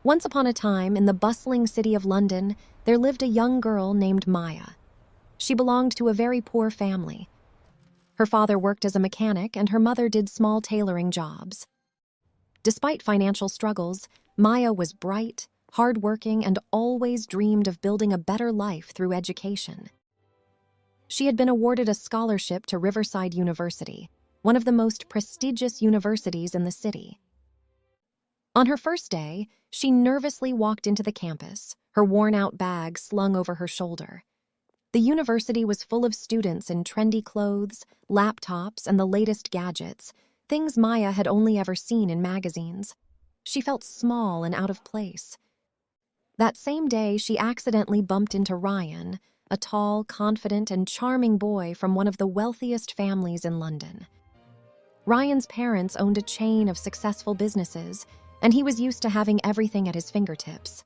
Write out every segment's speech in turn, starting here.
Once upon a time, in the bustling city of London, there lived a young girl named Maya. She belonged to a very poor family. Her father worked as a mechanic and her mother did small tailoring jobs. Despite financial struggles, Maya was bright, hardworking, and always dreamed of building a better life through education. She had been awarded a scholarship to Riverside University, one of the most prestigious universities in the city. On her first day, she nervously walked into the campus, her worn-out bag slung over her shoulder. The university was full of students in trendy clothes, laptops, and the latest gadgets, things Maya had only ever seen in magazines. She felt small and out of place. That same day, she accidentally bumped into Ryan, a tall, confident, and charming boy from one of the wealthiest families in London. Ryan's parents owned a chain of successful businesses, and he was used to having everything at his fingertips.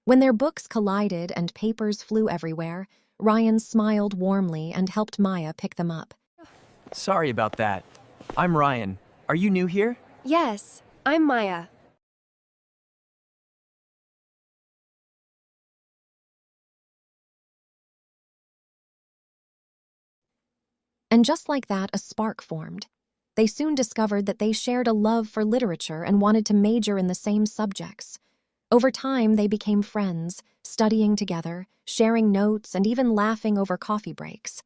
When their books collided and papers flew everywhere, Ryan smiled warmly and helped Maya pick them up. Sorry about that. I'm Ryan. Are you new here? Yes, I'm Maya. And just like that, a spark formed. They soon discovered that they shared a love for literature and wanted to major in the same subjects. Over time, they became friends, studying together, sharing notes, and even laughing over coffee breaks.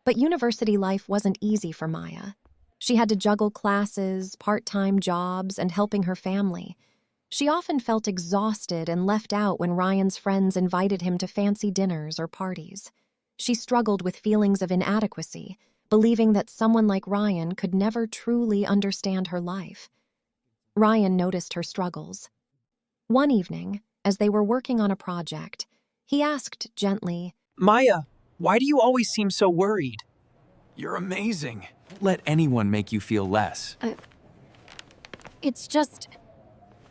But university life wasn't easy for Maya. She had to juggle classes, part-time jobs, and helping her family. She often felt exhausted and left out when Ryan's friends invited him to fancy dinners or parties. She struggled with feelings of inadequacy, believing that someone like Ryan could never truly understand her life. Ryan noticed her struggles. One evening, as they were working on a project, he asked gently, Maya, why do you always seem so worried? You're amazing. Let anyone make you feel less. It's just,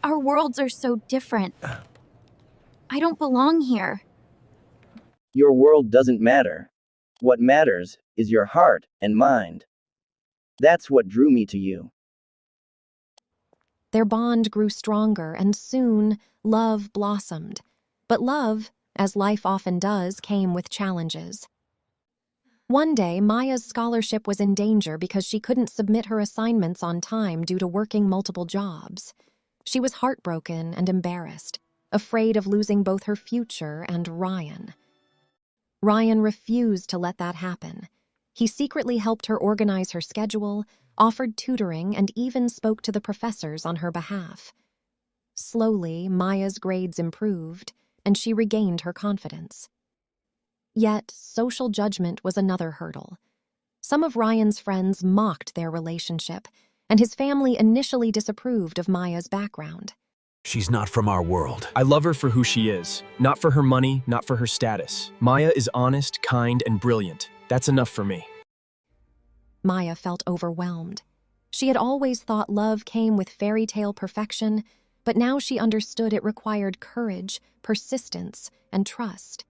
our worlds are so different. I don't belong here. Your world doesn't matter. What matters is your heart and mind. That's what drew me to you. Their bond grew stronger, and soon love blossomed. But love, as life often does, came with challenges. One day, Maya's scholarship was in danger because she couldn't submit her assignments on time due to working multiple jobs. She was heartbroken and embarrassed, afraid of losing both her future and Ryan. Ryan refused to let that happen. He secretly helped her organize her schedule, offered tutoring, and even spoke to the professors on her behalf. Slowly, Maya's grades improved, and she regained her confidence. Yet, social judgment was another hurdle. Some of Ryan's friends mocked their relationship, and his family initially disapproved of Maya's background. She's not from our world. I love her for who she is, not for her money, not for her status. Maya is honest, kind, and brilliant. That's enough for me. Maya felt overwhelmed. She had always thought love came with fairy tale perfection, but now she understood it required courage, persistence, and trust.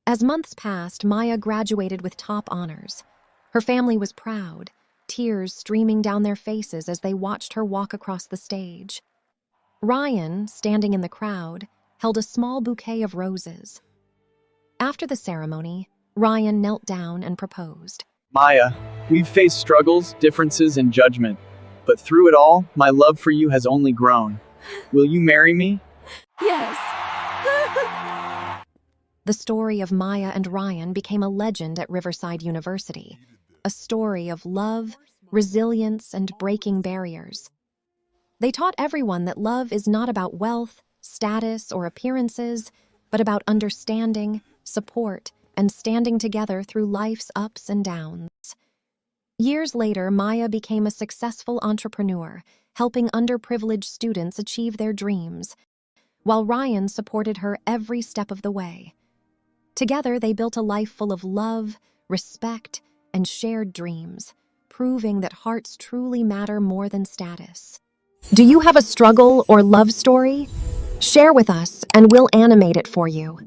As months passed, Maya graduated with top honors. Her family was proud, tears streaming down their faces as they watched her walk across the stage. Ryan, standing in the crowd, held a small bouquet of roses. After the ceremony, Ryan knelt down and proposed. Maya, we've faced struggles, differences, and judgment. But through it all, my love for you has only grown. Will you marry me? Yes. The story of Maya and Ryan became a legend at Riverside University, a story of love, resilience, and breaking barriers. They taught everyone that love is not about wealth, status, or appearances, but about understanding, support, and standing together through life's ups and downs. Years later, Maya became a successful entrepreneur, helping underprivileged students achieve their dreams, while Ryan supported her every step of the way. Together, they built a life full of love, respect, and shared dreams, proving that hearts truly matter more than status. Do you have a struggle or love story? Share with us, and we'll animate it for you.